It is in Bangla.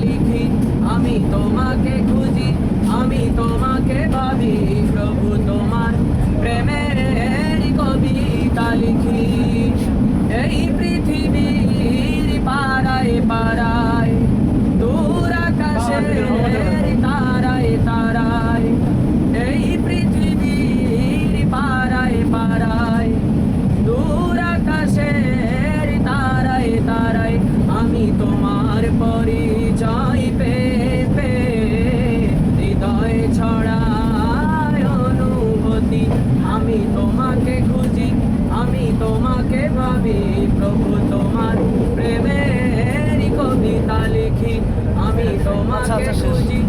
লিখি, আমি তোমাকে খুঁজি, আমি তোমাকে ভাবি, প্রভু তোমার প্রেমের কবিতা লিখি। এই পৃথিবীর পাড়ায় পাড়ায়, দূর আকাশের তারায় তারায়, এই পৃথিবীর পাড়ায় পাড়ায়, দূর আকাশের তারায় তারায়, আমি তোমার পরিচয় পেয়ে হৃদয় ছড়ায় অনুভূতি। আমি তোমাকে খুঁজি, আমি তোমাকে ভাবি, প্রভু তোমার প্রেমের কবিতা লিখি। আমি তোমাকে খুঁজি,